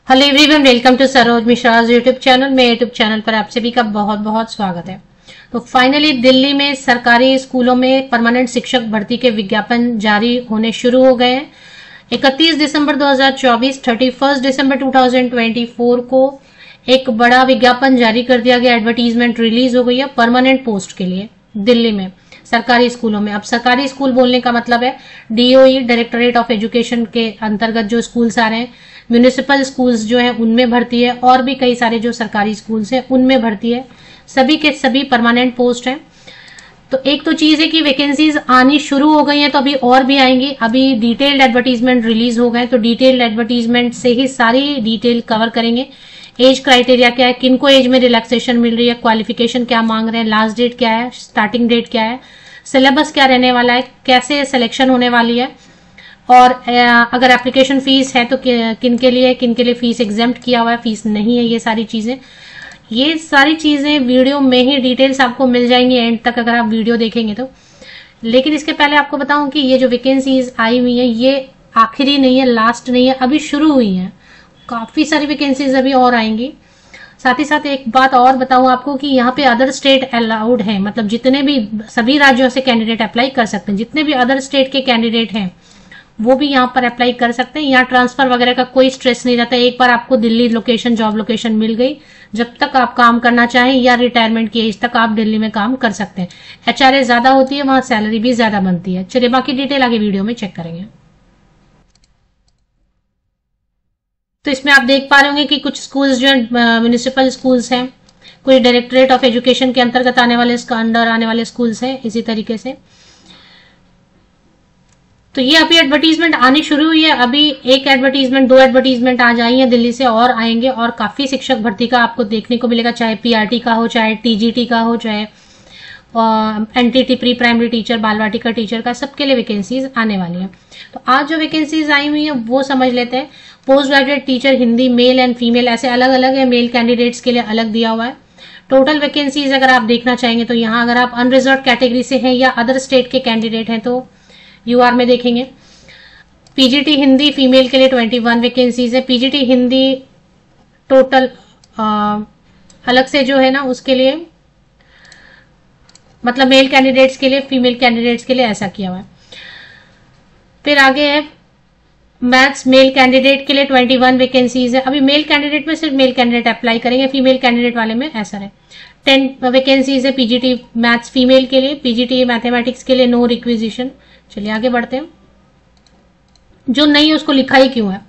Hello everyone, welcome to Saroj Mishra YouTube channel. मेरे YouTube channel पर आप सभी का बहुत बहुत स्वागत है। तो फाइनली दिल्ली में सरकारी स्कूलों में परमानेंट शिक्षक भर्ती के विज्ञापन जारी होने शुरू हो गए हैं। 31 दिसंबर 2024, 31 दिसंबर 2024 को एक बड़ा विज्ञापन जारी कर दिया गया। एडवर्टीजमेंट रिलीज हो गई है परमानेंट पोस्ट के लिए दिल्ली में सरकारी स्कूलों में। अब सरकारी स्कूल बोलने का मतलब है डीओई, डायरेक्टरेट ऑफ एजुकेशन के अंतर्गत जो स्कूल्स आ रहे हैं, म्यूनिसिपल स्कूल्स जो है उनमें भर्ती है, और भी कई सारे जो सरकारी स्कूल्स हैं उनमें भर्ती है। सभी के सभी परमानेंट पोस्ट हैं। तो एक तो चीज है कि वैकेंसीज आनी शुरू हो गई हैं, तो अभी और भी आएंगी। अभी डिटेल्ड एडवर्टीजमेंट रिलीज हो गए, तो डिटेल्ड एडवर्टीजमेंट से ही सारी डिटेल कवर करेंगे। एज क्राइटेरिया क्या है, किनको एज में रिलैक्सेशन मिल रही है, क्वालिफिकेशन क्या मांग रहे हैं, लास्ट डेट क्या है, स्टार्टिंग डेट क्या है, सिलेबस क्या रहने वाला है, कैसे सिलेक्शन होने वाली है, और अगर एप्लीकेशन फीस है तो किन के लिए फीस एग्जेम्प्ट किया हुआ है, फीस नहीं है। ये सारी चीजें वीडियो में ही डिटेल्स आपको मिल जाएंगी एंड तक अगर आप वीडियो देखेंगे तो। लेकिन इसके पहले आपको बताऊं कि ये जो वैकेंसीज आई हुई है ये आखिरी नहीं है, लास्ट नहीं है, अभी शुरू हुई है। काफी सारी वैकेंसीज अभी और आएंगी। साथ ही साथ एक बात और बताऊं आपको कि यहाँ पे अदर स्टेट अलाउड है, मतलब जितने भी सभी राज्यों से कैंडिडेट अप्लाई कर सकते हैं। जितने भी अदर स्टेट के कैंडिडेट हैं वो भी यहाँ पर अप्लाई कर सकते हैं। यहाँ ट्रांसफर वगैरह का कोई स्ट्रेस नहीं रहता। एक बार आपको दिल्ली लोकेशन, जॉब लोकेशन मिल गई, जब तक आप काम करना चाहें या रिटायरमेंट की एज तक आप दिल्ली में काम कर सकते हैं। एचआरए ज्यादा होती है, वहां सैलरी भी ज्यादा बनती है। चलिए बाकी डिटेल आगे वीडियो में चेक करेंगे। तो इसमें आप देख पा रहे होंगे कि कुछ स्कूल्स जो म्यूनिसिपल स्कूल्स हैं, कुछ डायरेक्टरेट ऑफ एजुकेशन के अंतर्गत अंडर आने वाले स्कूल्स हैं। इसी तरीके से तो ये अभी एडवर्टीजमेंट आनी शुरू हुई है। अभी एक एडवर्टीजमेंट, दो एडवर्टीजमेंट आज आई है दिल्ली से, और आएंगे, और काफी शिक्षक भर्ती का आपको देखने को मिलेगा, चाहे पीआरटी का हो, चाहे टीजीटी का हो, चाहे एनटीटी प्री प्राइमरी टीचर, बाल वाटिका टीचर का, सबके लिए वैकेंसीज आने वाली है। तो आज जो वैकेंसीज आई हुई है वो समझ लेते हैं। Post graduate teacher Hindi, male and female ऐसे अलग अलग है। मेल कैंडिडेट्स के लिए अलग दिया हुआ है। टोटल वैकेंसीज अगर आप देखना चाहेंगे तो यहाँ अगर आप अनरिजर्व कैटेगरी से हैं या अदर स्टेट के कैंडिडेट हैं तो यूआर में देखेंगे। पीजीटी हिंदी फीमेल के लिए 21 वैकेंसीज है। पीजीटी हिंदी टोटल अलग से जो है ना उसके लिए, मतलब मेल कैंडिडेट्स के लिए, फीमेल कैंडिडेट्स के लिए ऐसा किया हुआ है। फिर आगे है मैथ्स मेल कैंडिडेट के लिए 21 वैकेंसीज है। अभी मेल कैंडिडेट में सिर्फ मेल कैंडिडेट अप्लाई करेंगे, फीमेल कैंडिडेट वाले में ऐसा है। 10 वैकेंसीज है पीजीटी मैथ्स फीमेल के लिए। पीजीटी मैथमेटिक्स के लिए नो रिक्विजिशन। चलिए आगे बढ़ते हैं। जो नहीं है उसको लिखा ही क्यों है।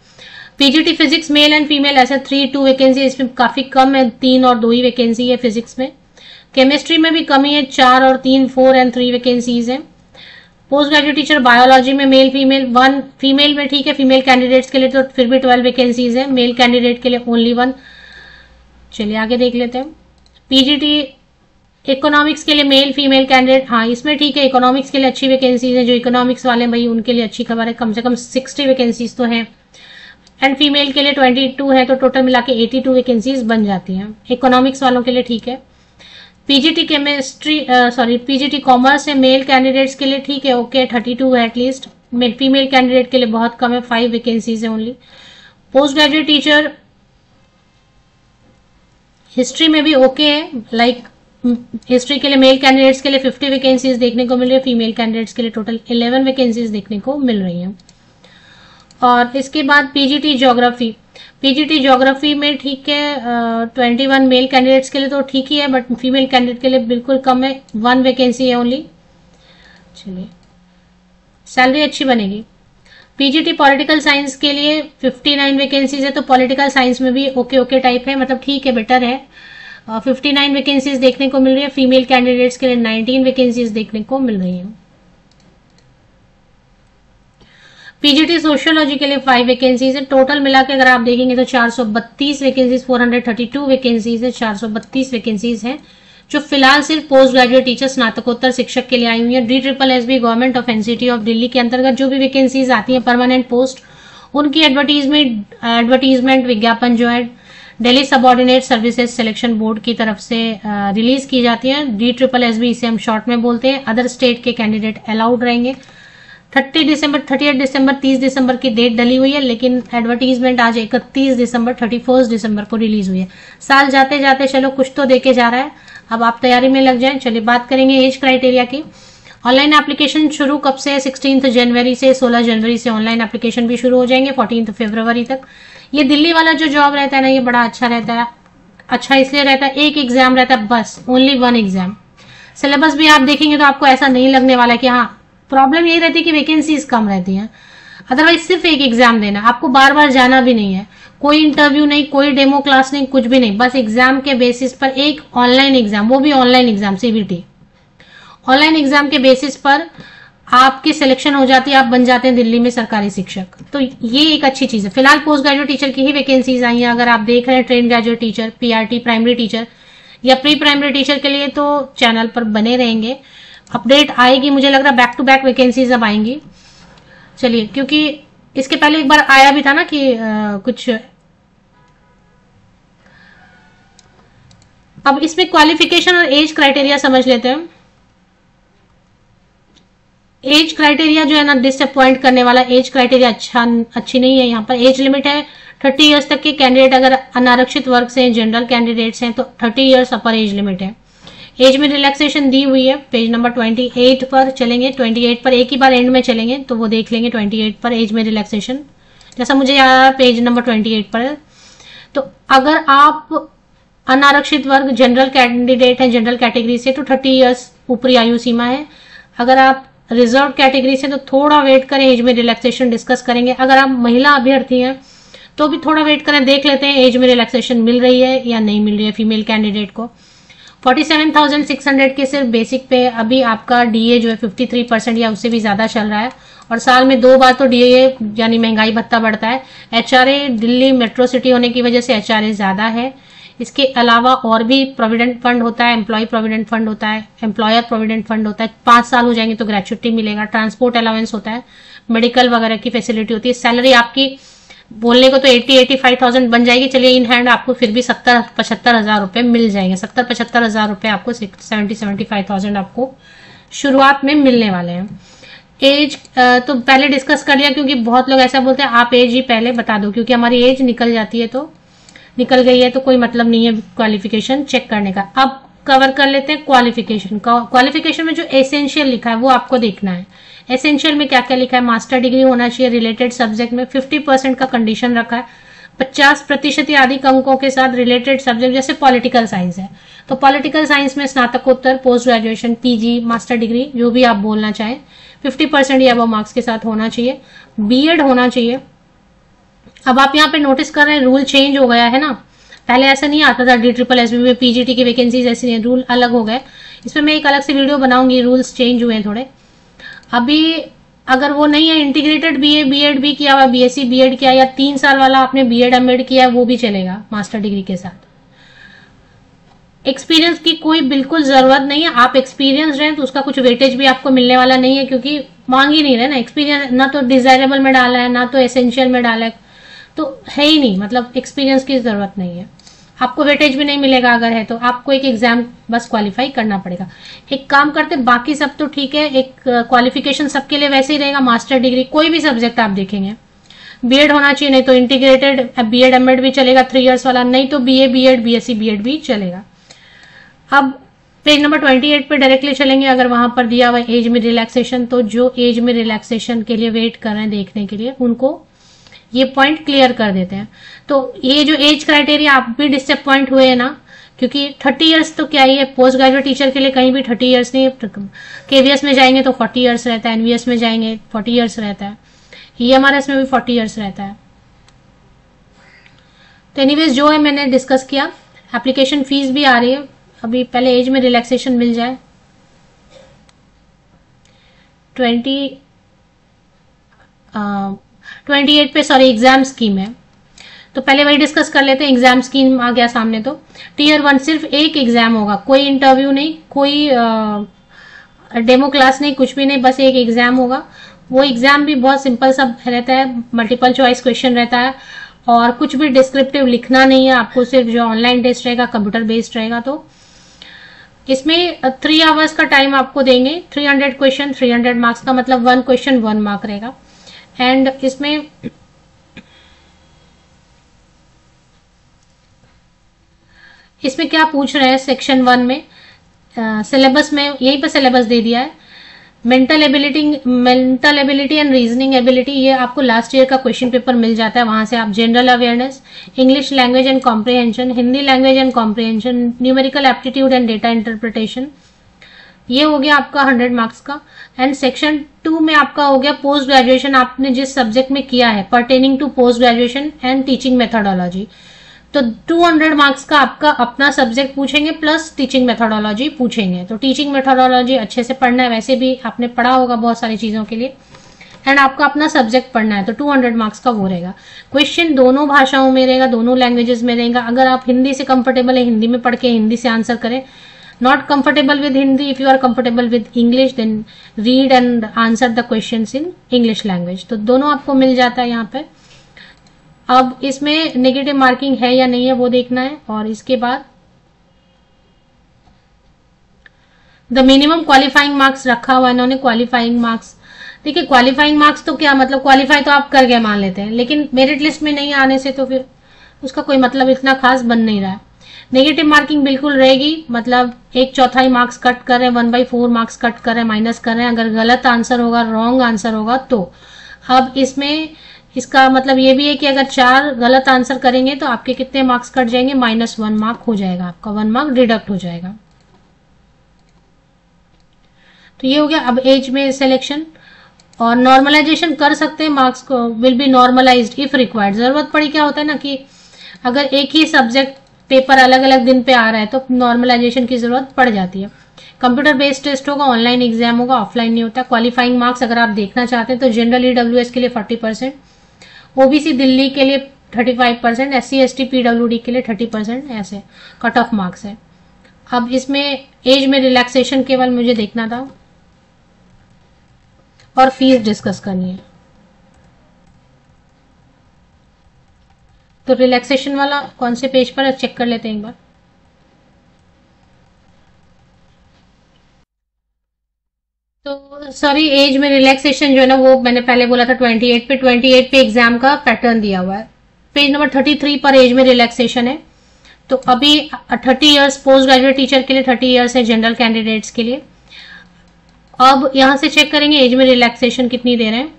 PGT physics male and female ऐसा 3-2 वैकेंसी, इसमें काफी कम है, 3 और 2 ही वैकेंसी है फिजिक्स में। केमिस्ट्री में भी कमी है, 4 और 3, 4 एंड 3 वैकेंसीज है। पोस्ट ग्रेजुएट टीचर बायोलॉजी में मेल फीमेल 1, फीमेल में ठीक है, फीमेल कैंडिडेट्स के लिए तो फिर भी 12 वैकेंसीज है, मेल कैंडिडेट के लिए ओनली 1। चलिए आगे देख लेते हैं। पीजीटी इकोनॉमिक्स के लिए मेल फीमेल कैंडिडेट, हाँ इसमें ठीक है, इकोनॉमिक्स के लिए अच्छी वैकेंसीज है। जो इकोनॉमिक्स वाले भाई उनके लिए अच्छी खबर है, कम से कम 60 वैकेंसीज तो है। एंड फीमेल के लिए 22 है, तो टोटल मिला के 82 वैकेंसीज बन जाती हैं। इकोनॉमिक्स वालों के लिए ठीक है। पीजीटी पीजीटी कॉमर्स है मेल कैंडिडेट्स के लिए ठीक है, ओके 32 है एटलीस्ट। फीमेल कैंडिडेट के लिए बहुत कम है, 5 वैकेंसीज है only. Post graduate teacher history में भी ओके है, लाइक हिस्ट्री के लिए मेल कैंडिडेट्स के लिए 50 वैकेंसीज देखने को मिल रही है, फीमेल कैंडिडेट्स के लिए टोटल 11 वैकेंसीज देखने को मिल रही हैं। और इसके बाद पीजीटी ज्योग्राफी में ठीक है, 21 मेल कैंडिडेट्स के लिए तो ठीक ही है, बट फीमेल कैंडिडेट के लिए बिल्कुल कम है, 1 वैकेंसी है ओनली। चलिए सैलरी अच्छी बनेगी। पीजीटी पॉलिटिकल साइंस के लिए 59 वैकेंसीज है, तो पॉलिटिकल साइंस में भी ओके टाइप है, मतलब ठीक है, बेटर है। 59 वैकेंसीज देखने को मिल रही है। फीमेल कैंडिडेट्स के लिए 19 वैकेंसीज देखने को मिल रही है। पीजीटी सोशियोलॉजी के लिए 5 वैकेंसीज है। टोटल मिला के अगर आप देखेंगे तो 432 वैकेंसीज, 432 वैकेंसीज है, 432 वैकेंसीज है, जो फिलहाल सिर्फ पोस्ट ग्रेजुएट टीचर स्नातकोत्तर शिक्षक के लिए आई हुई है। DSSB government of NCT of Delhi के अंतर्गत जो भी वैकेंसीज आती है परमानेंट पोस्ट, उनकी एडवर्टीजमेंट विज्ञापन जो है Delhi subordinate services selection board की तरफ से रिलीज की जाती है। DSSB इसे हम शॉर्ट में बोलते हैं। अदर स्टेट के कैंडिडेट अलाउड रहेंगे। 30 दिसंबर, 38 दिसंबर, 30 दिसंबर की डेट डली हुई है, लेकिन एडवर्टीजमेंट आज 31 दिसंबर, 31 दिसंबर को रिलीज हुई है। साल जाते जाते चलो कुछ तो देके जा रहा है, अब आप तैयारी में लग जाएं। चलिए बात करेंगे एज क्राइटेरिया की। ऑनलाइन एप्लीकेशन शुरू कब से है? 16 जनवरी से, 16 जनवरी से ऑनलाइन एप्लीकेशन भी शुरू हो जाएंगे 14 फरवरी तक। ये दिल्ली वाला जो जॉब रहता है ना, ये बड़ा अच्छा रहता है। अच्छा इसलिए रहता है, एक एग्जाम रहता है बस, ओनली वन एग्जाम। सिलेबस भी आप देखेंगे तो आपको ऐसा नहीं लगने वाला कि हाँ, प्रॉब्लम यही रहती है कि वैकेंसीज कम रहती हैं। अदरवाइज सिर्फ एक एग्जाम देना, आपको बार बार जाना भी नहीं है, कोई इंटरव्यू नहीं, कोई डेमो क्लास नहीं, कुछ भी नहीं, बस एग्जाम के बेसिस पर एक ऑनलाइन एग्जाम, वो भी online exam, CBT online exam के बेसिस पर आपकी सिलेक्शन हो जाती है, आप बन जाते हैं दिल्ली में सरकारी शिक्षक। तो ये एक अच्छी चीज है। फिलहाल पोस्ट ग्रेजुएट टीचर की ही वैकेंसीज आई हैं। अगर आप देख रहे हैं train graduate teacher, PRT primary teacher या प्री प्राइमरी टीचर के लिए, तो चैनल पर बने रहेंगे, अपडेट आएगी। मुझे लग रहा है बैक टू बैक वैकेंसीज अब आएंगी। चलिए, क्योंकि इसके पहले एक बार आया भी था ना कि कुछ, अब इसमें क्वालिफिकेशन और एज क्राइटेरिया समझ लेते हैं। एज क्राइटेरिया जो है ना, डिसअपॉइंट करने वाला एज क्राइटेरिया अच्छी नहीं है। यहाँ पर एज लिमिट है 30 इयर्स तक के कैंडिडेट अगर अनारक्षित वर्ग से जनरल कैंडिडेट्स हैं तो 30 इयर्स अपर एज लिमिट है। एज में रिलैक्सेशन दी हुई है, पेज नंबर 28 पर चलेंगे। 28 पर एक ही बार एंड में चलेंगे तो वो देख लेंगे 28 पर एज में रिलैक्सेशन, जैसा मुझे याद पेज नंबर 28 पर है। तो अगर आप अनारक्षित वर्ग जनरल कैंडिडेट हैं, जनरल कैटेगरी से, तो 30 इयर्स ऊपरी आयु सीमा है। अगर आप रिजर्व कैटेगरी से तो थोड़ा वेट करें, एज में रिलैक्सेशन डिस्कस करेंगे। अगर आप महिला अभ्यर्थी हैं तो भी थोड़ा वेट करें, देख लेते हैं एज में रिलैक्सेशन मिल रही है या नहीं मिल रही है फीमेल कैंडिडेट को। 47,600 के सिर्फ बेसिक पे अभी आपका डीए जो है 53% या उससे भी ज्यादा चल रहा है, और साल में 2 बार तो डीए यानी महंगाई भत्ता बढ़ता है। एचआरए दिल्ली मेट्रो सिटी होने की वजह से एचआरए ज्यादा है। इसके अलावा और भी प्रोविडेंट फंड होता है, एम्प्लॉय प्रोविडेंट फंड होता है, एम्प्लॉयर प्रोविडेंट फंड होता है। 5 साल हो जाएंगे तो ग्रेच्युटी मिलेगा, ट्रांसपोर्ट अलाउंस होता है, मेडिकल वगैरह की फैसिलिटी होती है। सैलरी आपकी बोलने को तो 80-85,000 बन जाएगी, चलिए इन हैंड आपको फिर भी 70-75 हजार रुपए मिल जाएंगे। 70-75 हजार रुपए आपको 70-75,000 आपको शुरुआत में मिलने वाले हैं। एज तो पहले डिस्कस कर लिया, क्योंकि बहुत लोग ऐसा बोलते हैं आप एज ही पहले बता दो, क्योंकि हमारी एज निकल जाती है तो निकल गई है तो कोई मतलब नहीं है क्वालिफिकेशन चेक करने का। अब कवर कर लेते हैं क्वालिफिकेशन। क्वालिफिकेशन में जो एसेंशियल लिखा है वो आपको देखना है। एसेंशियल में क्या क्या लिखा है? मास्टर डिग्री होना चाहिए रिलेटेड सब्जेक्ट में, 50% का कंडीशन रखा है, 50% या अधिक अंकों के साथ रिलेटेड सब्जेक्ट, जैसे पॉलिटिकल साइंस है तो पॉलिटिकल साइंस में स्नातकोत्तर, post graduation, PG, master degree जो भी आप बोलना चाहें 50% या अबव मार्क्स के साथ होना चाहिए। बीएड होना चाहिए। अब आप यहाँ पे नोटिस कर रहे हैं रूल चेंज हो गया है ना, पहले ऐसा नहीं आता था। DSSB में पीजीटी की वैकेंसीज ऐसी नहीं, रूल अलग हो गए। इसमें मैं एक अलग से वीडियो बनाऊंगी, रूल्स चेंज हुए हैं थोड़े। अभी अगर वो नहीं है, इंटीग्रेटेड बीए बीएड भी किया हुआ, बीएससी बीएड किया, या 3 साल वाला आपने बीएड एमएड किया है, वो भी चलेगा मास्टर डिग्री के साथ। एक्सपीरियंस की कोई बिल्कुल जरूरत नहीं है। आप एक्सपीरियंस रहे तो उसका कुछ वेटेज भी आपको मिलने वाला नहीं है, क्योंकि मांग ही नहीं रहे ना एक्सपीरियंस, ना तो डिजायरेबल में डाला है ना तो एसेंशियल में डाला है, तो है ही नहीं, मतलब एक्सपीरियंस की जरूरत नहीं है। आपको वेटेज भी नहीं मिलेगा, अगर है तो आपको एक एग्जाम बस क्वालिफाई करना पड़ेगा। एक काम करते, बाकी सब तो ठीक है, एक क्वालिफिकेशन सबके लिए वैसे ही रहेगा। मास्टर डिग्री कोई भी सब्जेक्ट आप देखेंगे, बीएड होना चाहिए, नहीं तो इंटीग्रेटेड बीएड एमएड भी चलेगा 3 इयर्स वाला, नहीं तो बीए बीएड बीएससी बीएड भी चलेगा। अब पेज नंबर 28 पे डायरेक्टली चलेंगे। अगर वहां पर दिया हुआ एज में रिलैक्सेशन, तो जो एज में रिलैक्सेशन के लिए वेट कर रहे हैं देखने के लिए, उनको ये पॉइंट क्लियर कर देते हैं। तो ये जो एज क्राइटेरिया, आप भी डिसअपॉइंट हुए हैं ना, क्योंकि 30 इयर्स तो क्या ही है, पोस्ट ग्रेजुएट टीचर के लिए कहीं भी 30 इयर्स नहीं। केवीएस में जाएंगे तो 40 इयर्स रहता है, एनवीएस में जाएंगे 40 इयर्स रहता है, ईएमआरएस में भी 40 इयर्स रहता है। तो एनीवेज जो है मैंने डिस्कस किया। एप्लीकेशन फीस भी आ रही है, अभी पहले एज में रिलैक्सेशन मिल जाए। 28 पे सॉरी एग्जाम स्कीम है, तो पहले वही डिस्कस कर लेते हैं। एग्जाम स्कीम आ गया सामने। तो टीयर 1 सिर्फ एक एग्जाम होगा, कोई इंटरव्यू नहीं, कोई डेमो क्लास नहीं, कुछ भी नहीं, बस एक एग्जाम होगा। वो एग्जाम भी बहुत सिंपल सा रहता है, मल्टीपल चॉइस क्वेश्चन रहता है, और कुछ भी डिस्क्रिप्टिव लिखना नहीं है आपको, सिर्फ जो ऑनलाइन टेस्ट रहेगा कंप्यूटर बेस्ड रहेगा। तो इसमें 3 आवर्स का टाइम आपको देंगे, 300 क्वेश्चन 300 मार्क्स का, मतलब 1 क्वेश्चन 1 मार्क रहेगा। एंड इसमें क्या पूछ रहे हैं सेक्शन 1 में, सिलेबस में यहीं पर सिलेबस दे दिया है। Mental ability and reasoning ability, ये आपको लास्ट ईयर का क्वेश्चन पेपर मिल जाता है, वहां से आप general awareness, English language and comprehension, Hindi language and comprehension, numerical aptitude and data interpretation, ये हो गया आपका 100 मार्क्स का। एंड सेक्शन 2 में आपका हो गया पोस्ट ग्रेजुएशन, आपने जिस सब्जेक्ट में किया है, pertaining to post graduation and teaching methodology, तो 200 मार्क्स का आपका अपना सब्जेक्ट पूछेंगे प्लस टीचिंग मेथोडोलॉजी पूछेंगे। तो टीचिंग मेथोडोलॉजी अच्छे से पढ़ना है, वैसे भी आपने पढ़ा होगा बहुत सारी चीजों के लिए, एंड आपका अपना सब्जेक्ट पढ़ना है, तो 200 मार्क्स का वो रहेगा। क्वेश्चन दोनों भाषाओं में रहेगा, दोनों लैंग्वेजेस में रहेगा। अगर आप हिंदी से कंफर्टेबल है, हिंदी में पढ़ के हिंदी से आंसर करें। Not comfortable with Hindi, if you are comfortable with English, then read and answer the question in English language. तो दोनों आपको मिल जाता है यहाँ पे। अब इसमें नेगेटिव मार्किंग है या नहीं है वो देखना है। और इसके बाद द मिनिमम क्वालिफाइंग मार्क्स रखा हुआ इन्होंने, क्वालिफाइंग मार्क्स। देखिए क्वालिफाइंग मार्क्स तो क्या मतलब, क्वालिफाई तो आप कर गए मान लेते हैं, लेकिन मेरिट लिस्ट में नहीं आने से तो फिर उसका कोई मतलब इतना खास बन नहीं रहा है। नेगेटिव मार्किंग बिल्कुल रहेगी, मतलब 1/4 मार्क्स कट कर रहे हैं, 1/4 मार्क्स कट कर रहे हैं, माइनस कर रहे हैं अगर गलत आंसर होगा, रॉन्ग आंसर होगा तो। अब इसमें इसका मतलब ये भी है कि अगर 4 गलत आंसर करेंगे तो आपके कितने मार्क्स कट जाएंगे, -1 मार्क हो जाएगा, आपका 1 मार्क डिडक्ट हो जाएगा। तो ये हो गया। अब एज में सिलेक्शन और नॉर्मलाइजेशन कर सकते हैं, मार्क्स को will be normalized if required. जरूरत पड़ी, क्या होता है ना कि अगर एक ही सब्जेक्ट पेपर अलग अलग दिन पे आ रहा है तो नॉर्मलाइजेशन की जरूरत पड़ जाती है। कंप्यूटर बेस्ड टेस्ट होगा, ऑनलाइन एग्जाम होगा, ऑफलाइन नहीं होता। क्वालिफाइंग मार्क्स अगर आप देखना चाहते हैं तो जनरल ईडब्ल्यूएस के लिए 40%, ओबीसी दिल्ली के लिए 35%, SC ST PWD के लिए 30%, ऐसे कट ऑफ मार्क्स है। अब इसमें एज में रिलैक्सेशन केवल मुझे देखना था और फीस डिस्कस करनी है। तो रिलैक्सेशन वाला कौन से पेज पर है चेक कर लेते हैं एक बार। तो सॉरी, एज में रिलैक्सेशन जो है ना वो मैंने पहले बोला था 28 पे एग्जाम का पैटर्न दिया हुआ है। पेज नंबर 33 पर एज में रिलैक्सेशन है। तो अभी 30 इयर्स पोस्ट ग्रेजुएट टीचर के लिए, 30 इयर्स है जनरल कैंडिडेट्स के लिए। अब यहां से चेक करेंगे एज में रिलैक्सेशन कितनी दे रहे हैं।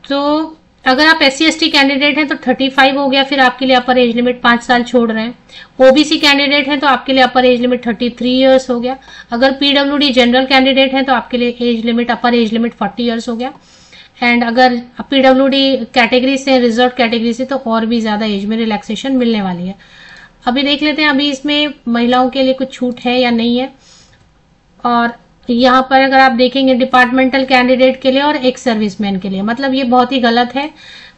तो अगर आप SC ST कैंडिडेट हैं तो 35 हो गया, फिर आपके लिए अपर एज लिमिट 5 साल छोड़ रहे हैं। ओबीसी कैंडिडेट हैं तो आपके लिए अपर एज लिमिट 33 इयर्स हो गया। अगर PWD जनरल कैंडिडेट हैं तो आपके लिए एज लिमिट, अपर एज लिमिट 40 इयर्स हो गया। एंड अगर PWD कैटेगरी से, रिजर्व कैटेगरी से, तो और भी ज्यादा एज में रिलैक्सेशन मिलने वाली है। अभी देख लेते हैं अभी इसमें महिलाओं के लिए कुछ छूट है या नहीं है। और यहाँ पर अगर आप देखेंगे डिपार्टमेंटल कैंडिडेट के लिए और एक सर्विसमैन के लिए, मतलब ये बहुत ही गलत है।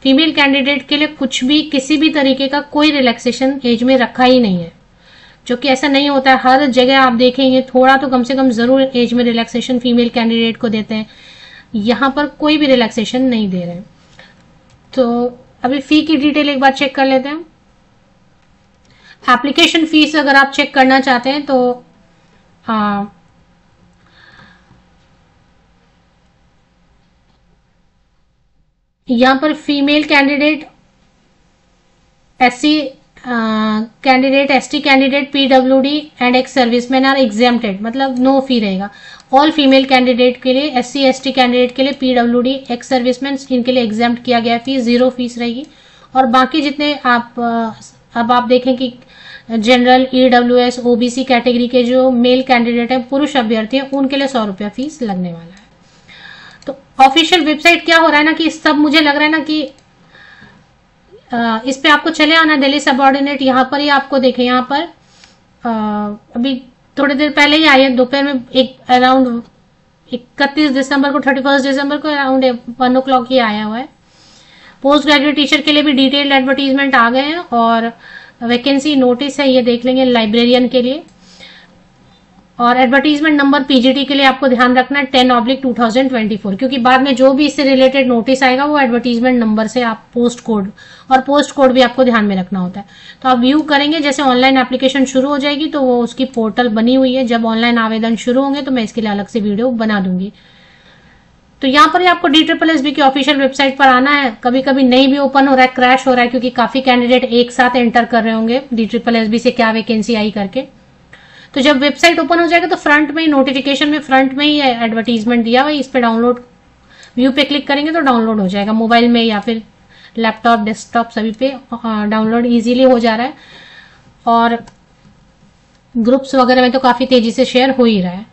फीमेल कैंडिडेट के लिए कुछ भी, किसी भी तरीके का कोई रिलैक्सेशन एज में रखा ही नहीं है, जो कि ऐसा नहीं होता है। हर जगह आप देखेंगे थोड़ा तो कम से कम जरूर एज में रिलैक्सेशन फीमेल कैंडिडेट को देते हैं। यहाँ पर कोई भी रिलैक्सेशन नहीं दे रहे। तो अभी फी की डिटेल एक बार चेक कर लेते हैं। एप्लीकेशन फीस अगर आप चेक करना चाहते हैं तो यहाँ पर female candidate, SC candidate, ST candidate, PWD and ex serviceman are exempted, मतलब नो फी रहेगा। ऑल फीमेल कैंडिडेट के लिए, SC ST कैंडिडेट के लिए, PWD एक्स सर्विसमैन, इनके लिए एग्जेम्प्ट किया गया, फीस 0 फीस रहेगी। और बाकी जितने आप अब आप देखें कि जनरल, EWS, OBC कैटेगरी के जो मेल कैंडिडेट हैं, पुरुष अभ्यर्थी हैं, उनके लिए 100 रुपया फीस लगने वाला है। तो ऑफिशियल वेबसाइट क्या हो रहा है ना कि सब मुझे लग रहा है ना कि इस पे आपको चले आना, दिल्ली सबऑर्डिनेट, यहाँ पर ही आपको देखें, यहाँ पर अभी थोड़ी देर पहले ही आई है, दोपहर में एक अराउंड 31 दिसंबर को, 31 दिसंबर को अराउंड 1 o'clock ही आया हुआ है। पोस्ट ग्रेजुएट टीचर के लिए भी डिटेल्ड एडवर्टीजमेंट आ गए हैं और वैकेंसी नोटिस है, ये देख लेंगे लाइब्रेरियन के लिए। और एडवर्टीजमेंट नंबर पीजीटी के लिए आपको ध्यान रखना है 10/2024, क्योंकि बाद में जो भी इससे रिलेटेड नोटिस आएगा वो एडवर्टीजमेंट नंबर से आप पोस्ट कोड, और पोस्ट कोड भी आपको ध्यान में रखना होता है। तो आप व्यू करेंगे, जैसे ऑनलाइन एप्लीकेशन शुरू हो जाएगी तो वो उसकी पोर्टल बनी हुई है, जब ऑनलाइन आवेदन शुरू होंगे तो मैं इसके लिए अलग से वीडियो बना दूंगी। तो यहाँ पर ही आपको DSSB की ऑफिशियल वेबसाइट पर आना है। कभी कभी नहीं भी ओपन हो रहा है, क्रैश हो रहा है, क्योंकि काफी कैंडिडेट एक साथ एंटर कर रहे होंगे DSSB से क्या वैकेंसी आई करके। तो जब वेबसाइट ओपन हो जाएगा तो फ्रंट में ही नोटिफिकेशन में फ्रंट में ही एडवर्टीजमेंट दिया हुआ है, इस पे डाउनलोड व्यू पे क्लिक करेंगे तो डाउनलोड हो जाएगा, मोबाइल में या फिर लैपटॉप, डेस्कटॉप सभी पे डाउनलोड इजीली हो जा रहा है, और ग्रुप्स वगैरह में तो काफी तेजी से शेयर हो ही रहा है।